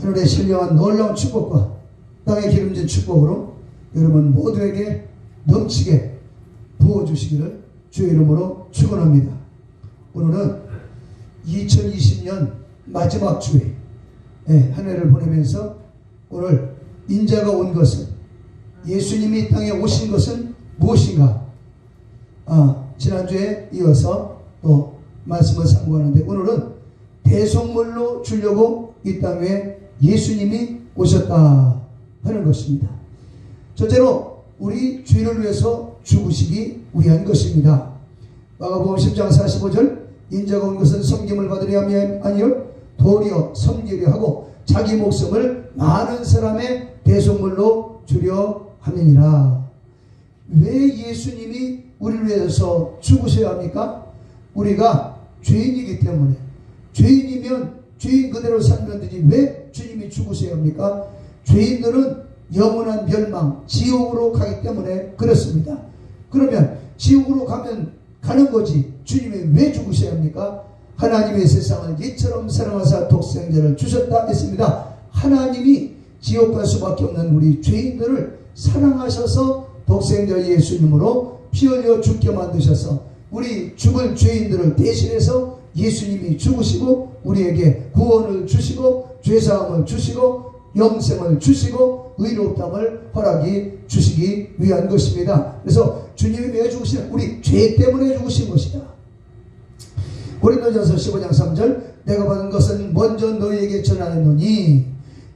하늘의 신령한 놀라운 축복과 땅의 기름진 축복으로 여러분 모두에게 넘치게 부어주시기를 주의 이름으로 축원합니다. 오늘은 2020년 마지막 주에 한 해를 보내면서 오늘 인자가 온 것은, 예수님이 땅에 오신 것은 무엇인가? 지난주에 이어서 또 말씀을 상고하는데, 오늘은 대속물로 주려고 이 땅에 예수님이 오셨다 하는 것입니다. 첫째로 우리 죄를 위해서 죽으시기 위한 것입니다. 마가복음 10장 45절, 인자가 온 것은 섬김을 받으려 함이 아니요 도리어 섬기려 하고 자기 목숨을 많은 사람의 대속물로 주려 함이니라. 왜 예수님이 우리를 위해서 죽으셔야 합니까? 우리가 죄인이기 때문에. 죄인이면 죄인 그대로 살면 되지 왜 주님이 죽으셔야 합니까? 죄인들은 영원한 멸망, 지옥으로 가기 때문에 그렇습니다. 그러면 지옥으로 가는 거지 주님이 왜 죽으셔야 합니까? 하나님의 세상을 이처럼 사랑하사 독생자를 주셨다 했습니다. 하나님이 지옥 갈 수밖에 없는 우리 죄인들을 사랑하셔서 독생자 예수님으로 피 흘려 죽게 만드셔서 우리 죽을 죄인들을 대신해서 예수님이 죽으시고 우리에게 구원을 주시고 죄사함을 주시고 영생을 주시고 의롭다함을 허락이 주시기 위한 것입니다. 그래서 주님이 왜 죽으시냐? 우리 죄 때문에 죽으신 것이다. 고린도전서 15장 3절, 내가 받은 것은 먼저 너희에게 전하였노니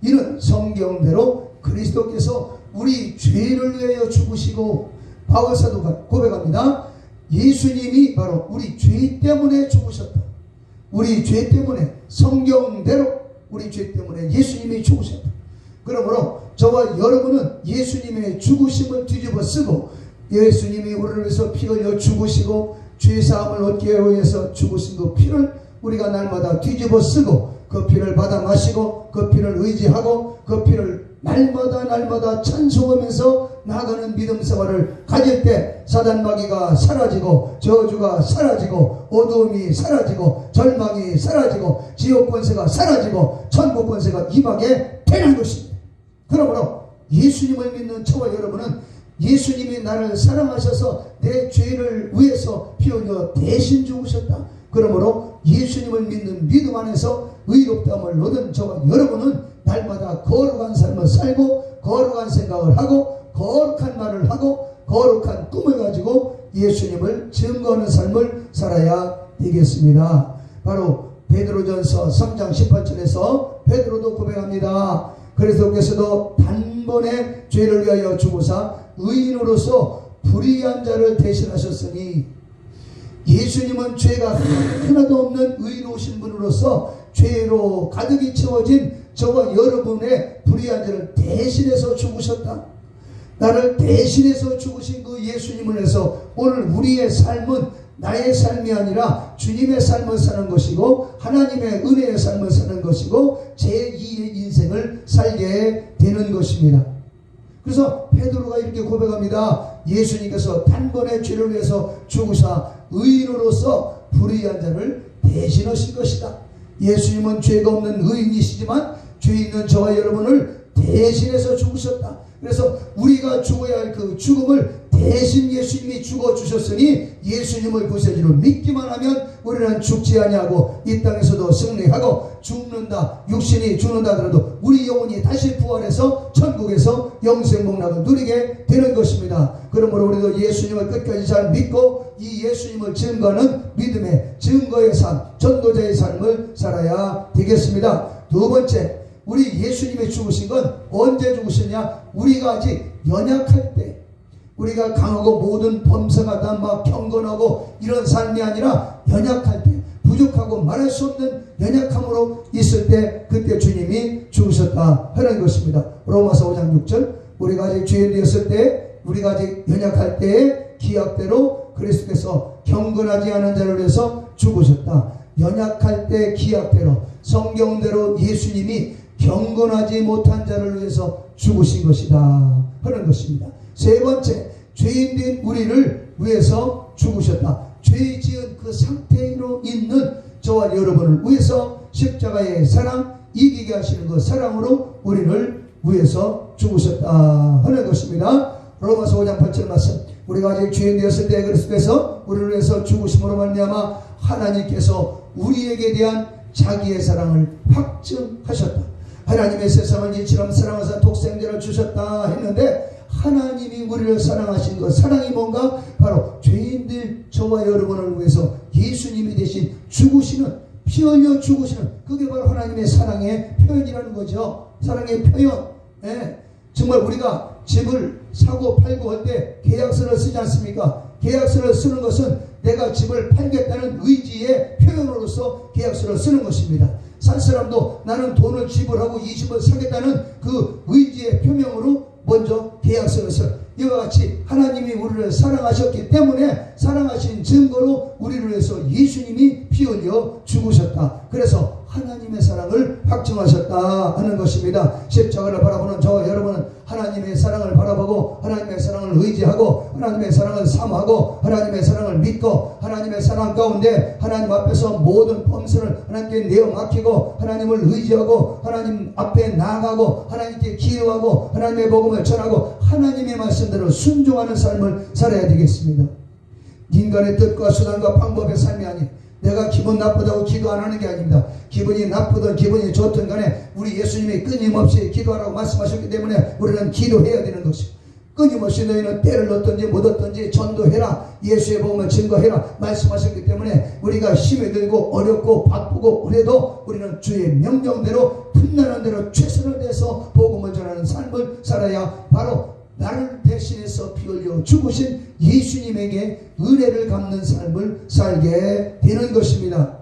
이는 성경대로 그리스도께서 우리 죄를 위하여 죽으시고, 바울사도가 고백합니다. 예수님이 바로 우리 죄 때문에 죽으셨다. 우리 죄 때문에, 성경대로 우리 죄 때문에 예수님이 죽으셨다. 그러므로 저와 여러분은 예수님의 죽으심을 뒤집어 쓰고, 예수님이 우리를 위해서 피 흘려 죽으시고 죄사함을 얻기 위해서 죽으신 그 피를 우리가 날마다 뒤집어 쓰고 그 피를 받아 마시고 그 피를 의지하고 그 피를 날마다 찬송하면서 나아가는 믿음 생활을 가질 때 사단 마귀가 사라지고 저주가 사라지고 어두움이 사라지고 절망이 사라지고 지옥 권세가 사라지고 천국 권세가 임하게 되는 것입니다. 그러므로 예수님을 믿는 저와 여러분은 예수님이 나를 사랑하셔서 내 죄를 위해서 피 흘려 대신 죽으셨다. 그러므로 예수님을 믿는 믿음 안에서 의롭다함을 얻은 저와 여러분은 날마다 거룩한 삶을 살고 거룩한 생각을 하고 거룩한 말을 하고 거룩한 꿈을 가지고 예수님을 증거하는 삶을 살아야 되겠습니다. 바로 베드로전서 3장 18절에서 베드로도 고백합니다. 그리스도께서도 단번에 죄를 위하여 죽으사 의인으로서 불의한 자를 대신하셨으니, 예수님은 죄가 하나도 없는 의로우신 분으로서 죄로 가득히 채워진 저와 여러분의 불의한 자를 대신해서 죽으셨다. 나를 대신해서 죽으신 그 예수님을 위해서 오늘 우리의 삶은 나의 삶이 아니라 주님의 삶을 사는 것이고 하나님의 은혜의 삶을 사는 것이고 제2의 인생을 살게 되는 것입니다. 그래서 베드로가 이렇게 고백합니다. 예수님께서 단번에 죄를 위해서 죽으사 의인으로서 불의한 자를 대신하신 것이다. 예수님은 죄가 없는 의인이시지만 죄 있는 저와 여러분을 대신해서 죽으셨다. 그래서 우리가 죽어야 할 그 죽음을 대신 예수님이 죽어주셨으니 예수님을 구세주로 믿기만 하면 우리는 죽지 아니하고 이 땅에서도 승리하고 죽는다, 육신이 죽는다 하더라도 우리 영혼이 다시 부활해서 천국에서 영생복락을 누리게 되는 것입니다. 그러므로 우리도 예수님을 끝까지 잘 믿고 이 예수님을 증거하는 믿음의 증거의 삶, 전도자의 삶을 살아야 되겠습니다. 두 번째, 우리 예수님이 죽으신 건 언제 죽으셨냐? 우리가 아직 연약할 때, 우리가 강하고 모든 범사가 다 막 경건하고 이런 삶이 아니라 연약할 때, 부족하고 말할 수 없는 연약함으로 있을 때, 그때 주님이 죽으셨다 하는 것입니다. 로마서 5장 6절, 우리가 아직 죄인 되었을 때, 우리가 아직 연약할 때의 기약대로 그리스도께서 경건하지 않은 자를 위해서 죽으셨다. 연약할 때 기약대로, 성경대로 예수님이 경건하지 못한 자를 위해서 죽으신 것이다 하는 것입니다. 세 번째, 죄인된 우리를 위해서 죽으셨다. 죄 지은 그 상태로 있는 저와 여러분을 위해서 십자가의 사랑, 이기게 하시는 그 사랑으로 우리를 위해서 죽으셨다 하는 것입니다. 로마서 5장 8절 말씀. 우리가 아직 죄인 되었을 때 그리스도께서 우리를 위해서 죽으심으로 말미암아 하나님께서 우리에게 대한 자기의 사랑을 확증하셨다. 하나님의 세상을 이처럼 사랑하사 독생자를 주셨다 했는데, 하나님이 우리를 사랑하신 그 사랑이 뭔가? 바로 죄인들 저와 여러분을 위해서 예수님이 대신 죽으시는, 피 흘려 죽으시는, 그게 바로 하나님의 사랑의 표현이라는 거죠. 사랑의 표현. 정말 우리가 집을 사고 팔고 할 때 계약서를 쓰지 않습니까? 계약서를 쓰는 것은 내가 집을 팔겠다는 의지의 표현으로서 계약서를 쓰는 것입니다. 살 사람도 나는 돈을 지불하고 이 집을 사겠다는 그 의지의 표명으로 먼저 계약서를 써요. 이와 같이 하나님이 우리를 사랑하셨기 때문에 사랑하신 증거로 우리를 위해서 예수님이 피 흘려 죽으셨다. 그래서 하나님의 사랑을 확증하셨다 하는 것입니다. 십자가를 바라보는 저와 여러분은 하나님의 사랑을 바라보고 하나님의 사랑을 의지하고 하나님의 사랑을 사모하고 하나님의 사랑을 믿고 하나님의 사랑 가운데 하나님 앞에서 모든 범선을 하나님께 내어 맡기고 하나님을 의지하고 하나님 앞에 나아가고 하나님께 기도하고 하나님의 복음을 전하고 하나님의 말씀대로 순종하는 삶을 살아야 되겠습니다. 인간의 뜻과 수단과 방법의 삶이 아닌, 내가 기분 나쁘다고 기도 안 하는 게 아닙니다. 기분이 나쁘든 기분이 좋든 간에 우리 예수님이 끊임없이 기도하라고 말씀하셨기 때문에 우리는 기도해야 되는 것입니다. 끊임없이 너희는 때를 얻든지 못 얻든지 전도해라, 예수의 복음을 증거해라 말씀하셨기 때문에 우리가 힘이 들고 어렵고 바쁘고 그래도 우리는 주의 명령대로 틈나는 대로 최선을 다해서 복음을 전하는 삶을 살아야 바로 나를 대신해서 피 흘려 죽으신 예수님에게 은혜를 갚는 삶을 살게 되는 것입니다.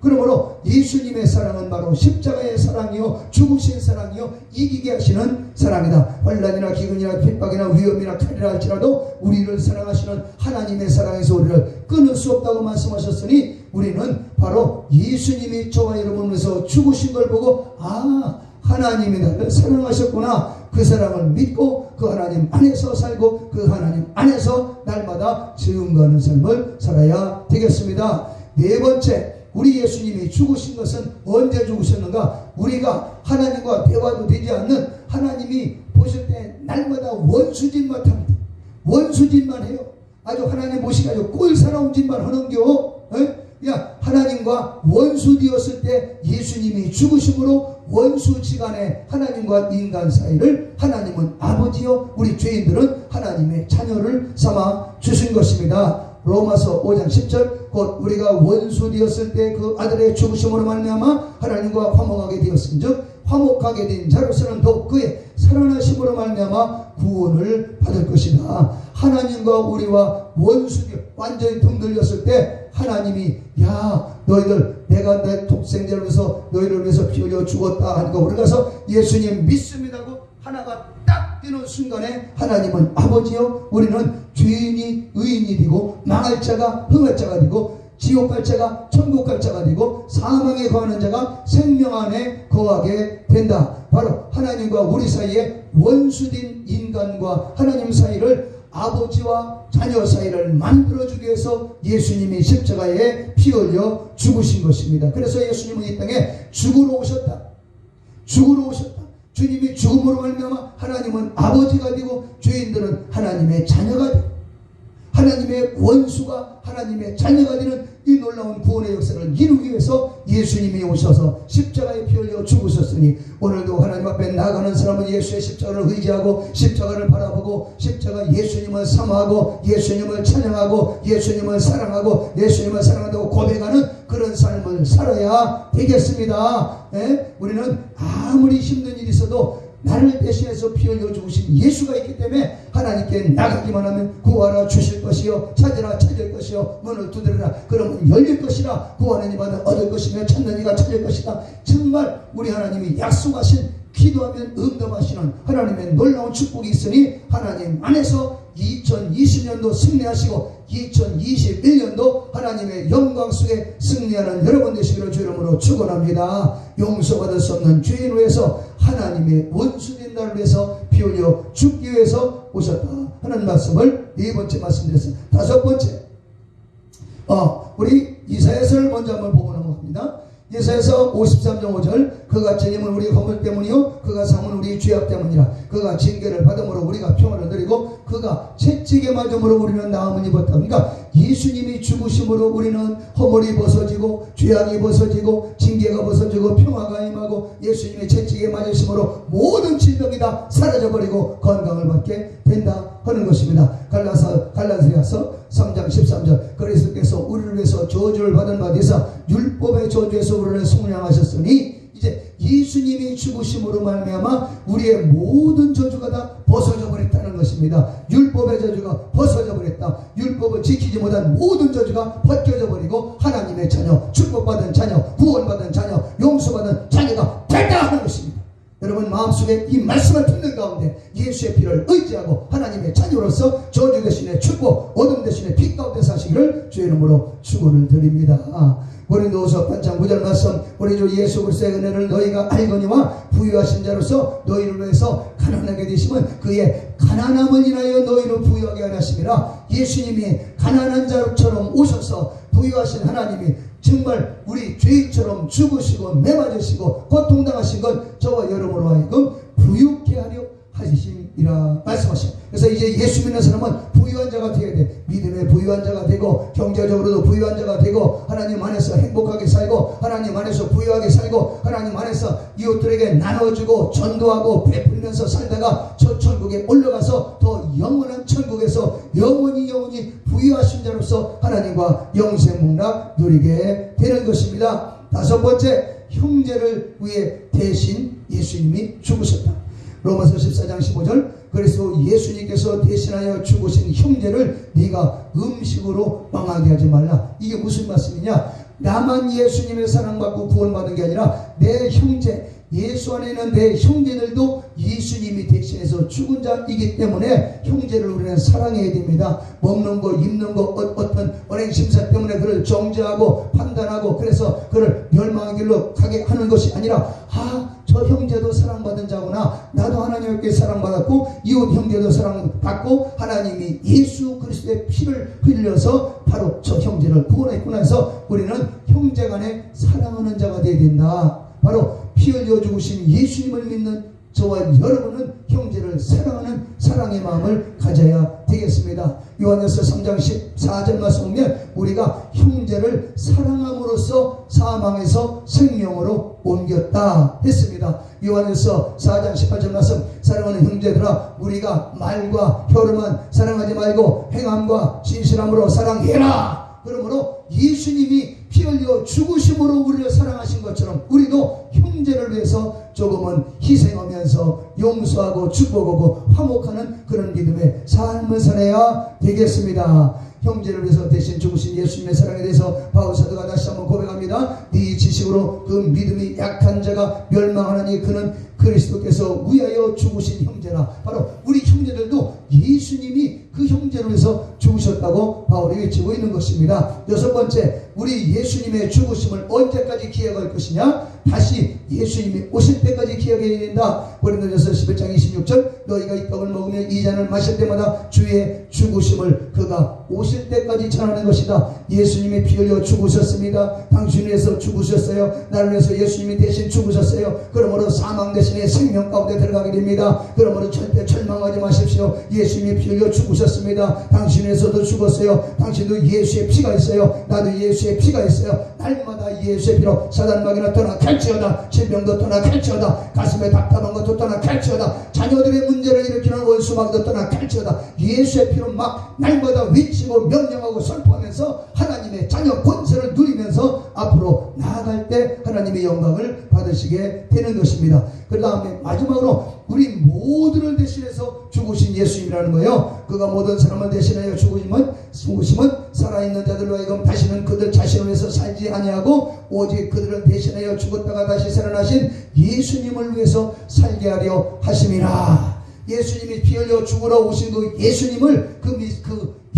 그러므로 예수님의 사랑은 바로 십자가의 사랑이요, 죽으신 사랑이요, 이기게 하시는 사랑이다. 환난이나 기근이나 핍박이나 위험이나 칼이라 할지라도 우리를 사랑하시는 하나님의 사랑에서 우리를 끊을 수 없다고 말씀하셨으니 우리는 바로 예수님이 저와 여러분을 위해서 죽으신 걸 보고 하나님이 나를 사랑하셨구나, 그 사랑을 믿고 그 하나님 안에서 살고 그 하나님 안에서 날마다 증거하는 삶을 살아야 되겠습니다. 네 번째, 우리 예수님이 죽으신 것은 언제 죽으셨는가? 우리가 하나님과 대화도 되지 않는, 하나님이 보실 때 날마다 원수짓만 합니다. 원수짓만 해요. 아주 하나님 보시기 아주 꼴사나운 짓만 하는겨. 하나님과 원수 되었을 때 예수님이 죽으심으로 원수지간에 하나님과 인간 사이를 하나님은 아버지요, 우리 죄인들은 하나님의 자녀를 삼아 주신 것입니다. 로마서 5장 10절, 곧 우리가 원수 되었을 때 그 아들의 죽으심으로 말미암아 하나님과 화목하게 되었은즉 화목하게 된 자로서는 더욱 그의 살아나심으로 말미암아 구원을 받을 것이다. 하나님과 우리와 원수되어 완전히 등 들렸을 때 하나님이 너희들 내가 내 독생자를 위해서 너희를 위해서 피 흘려 죽었다 하니까 우리 가서 예수님 믿습니다고 하나가 딱 뛰는 순간에 하나님은 아버지요, 우리는 죄인이 의인이 되고 망할 자가 흥할 자가 되고 지옥 갈 자가 천국 갈 자가 되고 사망에 거하는 자가 생명 안에 거하게 된다. 바로 하나님과 우리 사이에 원수된 인간과 하나님 사이를, 아버지와 자녀 사이를 만들어주기 위해서 예수님이 십자가에 피 흘려 죽으신 것입니다. 그래서 예수님은 이 땅에 죽으러 오셨다. 죽으러 오셨다. 주님이 죽음으로 말미암아 하나님은 아버지가 되고 죄인들은 하나님의 자녀가 되고 하나님의 원수가 하나님의 자녀가 되는 이 놀라운 구원의 역사를 이루기 위해서 예수님이 오셔서 십자가에 피 흘려 죽으셨으니 오늘도 하나님 앞에 나가는 사람은 예수의 십자가를 의지하고 십자가를 바라보고 십자가 예수님을 사모하고 예수님을 찬양하고 예수님을 사랑하고 예수님을 사랑한다고 고백하는 그런 삶을 살아야 되겠습니다. 우리는 아무리 힘든 일이 있어도 나를 대신해서 피 흘려 죽으신 예수가 있기 때문에 하나님께 나가기만 하면 구하라 주실 것이요, 찾으라 찾을 것이요, 문을 두드려라 그러면 열릴 것이라, 구하는 이마다 얻을 것이며 찾는 이가 찾을 것이다. 정말 우리 하나님이 약속하신, 기도하면 응답하시는 하나님의 놀라운 축복이 있으니 하나님 안에서 2020년도 승리하시고 2021년도 하나님의 영광 속에 승리하는 여러분 되시기를 주 이름으로 축원합니다. 용서받을 수 없는 죄인을 위해서 하나님의 원수된 나를 위해서 피 흘려 죽기 위해서 오셨다 하는 말씀을 네 번째 말씀드렸습니다. 다섯 번째, 우리 이사야서를 먼저 한번 보고 넘어갑니다. 예사야서 53장 5절 그가 찔림은 우리 허물 때문이요 그가 상은 우리 죄악 때문이라. 그가 징계를 받음으로 우리가 평안을 누리고 그가 채찍에 맞음으로 우리는 나음을 입었다. 그러니까 예수님이 죽으심으로 우리는 허물이 벗어지고 죄악이 벗어지고 징계가 벗어지고 평화가 임하고 예수님이 채찍에 맞으심으로 모든 질병이 다 사라져버리고 건강을 받게 된다 하는 것입니다. 갈라디아서 3장 13절 그리스도께서 우리를 위해서 저주를 받은 바 되사 율법의 저주에서 우리를 속량하셨으니 이제 예수님이 죽으심으로 말미암아 우리의 모든 저주가 다 벗어져 버렸다는 것입니다. 율법의 저주가 벗어져 버렸다. 율법을 지키지 못한 모든 저주가 벗겨져 버리고 하나님의 자녀, 축복받은 자녀, 구원받은 자녀, 용서받은 자녀가 됐다 하는 것입니다. 여러분 마음속에 이 말씀을 듣는 가운데 예수의 피를 의지하고 하나님의 자녀로서 저주 대신에 축복, 어둠 대신에 빛 가운데 사시기를 주의 이름으로 축원을 드립니다. 고린도후서 8장 9절 말씀 우리 주 예수 그리스도의 은혜를 너희가 알거니와 부유하신 자로서 너희를 위해서 가난하게 되심은 그의 가난함을 인하여 너희를 부유하게 하심이라. 예수님이 가난한 자처럼 오셔서 부유하신 하나님이 정말 우리 죄인처럼 죽으시고 매맞으시고 고통당하신 것 저와 여러분으로 하여금 부유케 하려 하심이라 말씀하시오. 그래서 이제 예수 믿는 사람은 부유한 자가 되어야 돼. 믿음의 부유한 자가 되고 경제적으로도 부유한 자가 되고 하나님 안에서 행복하게 살고 하나님 안에서 부유하게 살고 하나님 안에서 이웃들에게 나눠주고 전도하고 베풀면서 살다가 저 천국에 올라가서 더 영원한 천국에서 영원히 부유하신 자로서 하나님과 영생복락 누리게 되는 것입니다. 다섯 번째, 형제를 위해 대신 예수님이 죽으셨다. 로마서 14장 15절 그래서 예수님께서 대신하여 죽으신 형제를 네가 음식으로 망하게 하지 말라. 이게 무슨 말씀이냐? 나만 예수님의 사랑받고 구원받은 게 아니라 내 형제, 예수 안에 있는 내 형제들도 예수님이 대신해서 죽은 자이기 때문에 형제를 우리는 사랑해야 됩니다. 먹는 거, 입는 거, 어떤 언행 심사 때문에 그를 정죄하고 판단하고 그래서 그를 멸망의 길로 가게 하는 것이 아니라 저 형제도 사랑받은 자구나. 나도 하나님께 사랑받았고 이웃 형제도 사랑받고 하나님이 예수 그리스도의 피를 흘려서 바로 저 형제를 구원했구나 해서 우리는 형제간에 사랑하는 자가 되어야 된다. 바로 피 흘려 죽으신 예수님을 믿는 저와 여러분은 형제를 사랑하는 사랑의 마음을 가져야 되겠습니다. 요한일서 3장 14절 말씀 보면 우리가 형제를 사랑함으로써 사망에서 생명으로 옮겼다 했습니다. 요한일서 4장 18절 말씀 사랑하는 형제들아 우리가 말과 혀로만 사랑하지 말고 행함과 진실함으로 사랑해라. 그러므로 예수님이 피 흘려 죽으심으로 우리를 사랑하신 것처럼 우리도 형제를 위해서 조금은 희생하면서 용서하고 축복하고 화목하는 그런 믿음의 삶을 살아야 되겠습니다. 형제를 위해서 대신 죽으신 예수님의 사랑에 대해서 바울 사도가 다시 한번 고백합니다. 네 지식으로 그 믿음이 약한 자가 멸망하나니 그는 그리스도께서 위하여 죽으신 형제라. 바로 우리 형제들도 예수님이 그 형제를 위해서 죽으셨다고 바울이 외치고 있는 것입니다. 여섯 번째, 우리 예수님의 죽으심을 언제까지 기억할 것이냐? 다시 예수님이 오실 때까지 기억해야 된다. 고린도전서 11장 26절 너희가 이 떡을 먹으며 이 잔을 마실 때마다 주의 죽으심을 그가 오실 때까지 전하는 것이다. 예수님이 피 흘려 죽으셨습니다. 당신을 위해서 죽으셨어요. 나를 위해서 예수님이 대신 죽으셨어요. 그러므로 사망 대신에 생명 가운데 들어가게 됩니다. 그러므로 절대 절망하지 마십시오. 예수님이 피 흘려 죽으셨습니다. 당신을 위해서도 죽었어요. 당신도 예수의 피가 있어요. 나도 예수의 피가 있어요. 날마다 예수의 피로 사단 마귀나 떠나 갈지어다. 질병도 떠나 갈지어다. 가슴에 답답한 것도 떠나 갈지어다. 자녀들의 문제를 일으키는 원수 마귀도 떠나 갈지어다. 예수의 피로 막 날마다 외치고 명령하고 선포하면서 하나님의 자녀 권세를 누리면서 앞으로 나아갈 때 하나님의 영광을 받으시게 되는 것입니다. 그 다음에 마지막으로 우리 모두를 대신해서 죽으신 예수님이라는 거예요. 그가 모든 사람을 대신하여 죽으심은 살아있는 자들로 하여금 다시는 그들 자신을 위해서 살지 아니하고 오직 그들을 대신하여 죽었다가 다시 살아나신 예수님을 위해서 살게 하려 하심이라. 예수님이 피 흘려 죽으러 오신 그 예수님을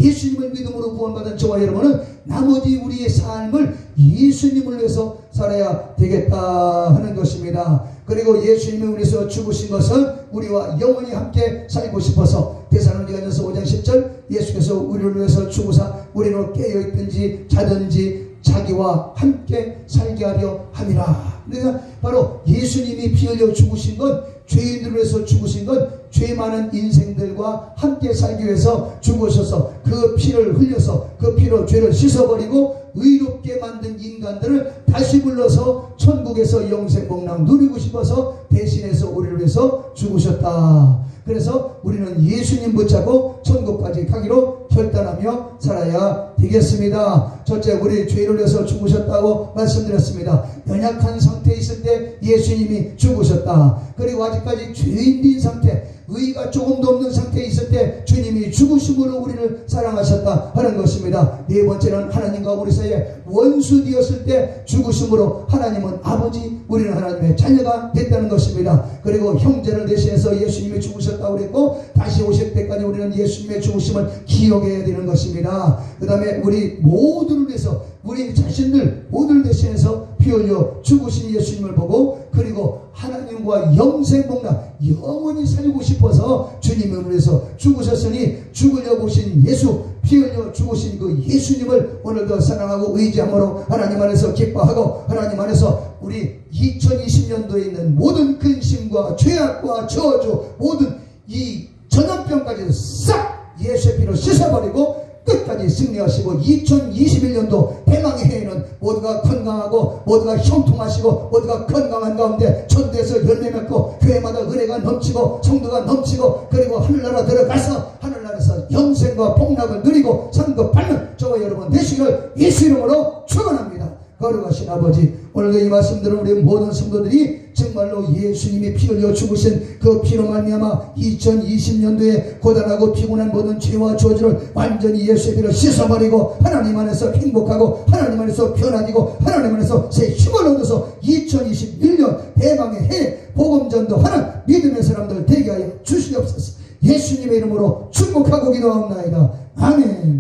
예수님을 믿음으로 구원받은 저와 여러분은 나머지 우리의 삶을 예수님을 위해서 살아야 되겠다 하는 것입니다. 그리고 예수님이 우리에서 죽으신 것은 우리와 영원히 함께 살고 싶어서 데살로니가전서 5장 10절 예수께서 우리를 위해서 죽으사 우리로 깨어있든지 자든지 자기와 함께 살게 하려 함이라. 그러니까 바로 예수님이 피 흘려 죽으신 건, 죄인들을 위해서 죽으신 건 죄 많은 인생들과 함께 살기 위해서 죽으셔서 그 피를 흘려서 그 피로 죄를 씻어버리고 의롭게 만든 인간들을 다시 불러서 천국에서 영생복락 누리고 싶어서 대신해서 우리를 위해서 죽으셨다. 그래서 우리는 예수님 붙잡고 천국까지 가기로 결단하며 살아야 되겠습니다. 첫째, 우리 죄를 위해서 죽으셨다고 말씀드렸습니다. 연약한 상태에 있을 때 예수님이 죽으셨다. 그리고 아직까지 죄인인 상태, 의가 조금도 없는 상태에 있을 때 주님이 죽으심으로 우리를 사랑하셨다 하는 것입니다. 네 번째는 하나님과 우리 사이에 원수 되었을 때 죽으심으로 하나님은 아버지, 우리는 하나님의 자녀가 됐다는 것입니다. 그리고 형제를 대신해서 예수님이 죽으셨다고 그랬고, 다시 오실 때까지 우리는 예수님의 죽으심을 기억해야 되는 것입니다. 그 다음에 우리 모두를 위해서, 우리 자신들 모두를 대신해서 피 흘려 죽으신 예수님을 보고, 그리고 하나님과 영생복락 영원히 살고 싶어서 주님을 위해서 죽으셨으니 죽으려고 오신 예수, 피 흘려 죽으신 그 예수님을 오늘도 사랑하고 의지함으로 하나님 안에서 기뻐하고, 하나님 안에서 우리 2020년도에 있는 모든 근심과 죄악과 저주, 모든 이 전염병까지 싹 예수의 피로 씻어버리고 끝까지 승리하시고, 2021년도 대망의 해에는 모두가 건강하고 모두가 형통하시고 모두가 건강한 가운데 전도에서 열매 맺고 교회마다 은혜가 넘치고 성도가 넘치고, 그리고 하늘나라 들어가서 하늘나라에서 영생과 복락을 누리고 상급 받는 저와 여러분 되시기를 예수 이름으로 축원합니다. 거룩하신 아버지, 오늘도 이 말씀 들은 우리 모든 성도들이 정말로 예수님이 피 흘려 죽으신 그 피로 말미암아 2020년도에 고단하고 피곤한 모든 죄와 저주를 완전히 예수의 피로 씻어버리고 하나님 안에서 행복하고 하나님 안에서 변화되고 하나님 안에서 새 힘을 얻어서 2021년 대망의 해 복음전도하는 믿음의 사람들 되게 하여 주시옵소서. 예수님의 이름으로 축복하고 기도하옵나이다. 아멘.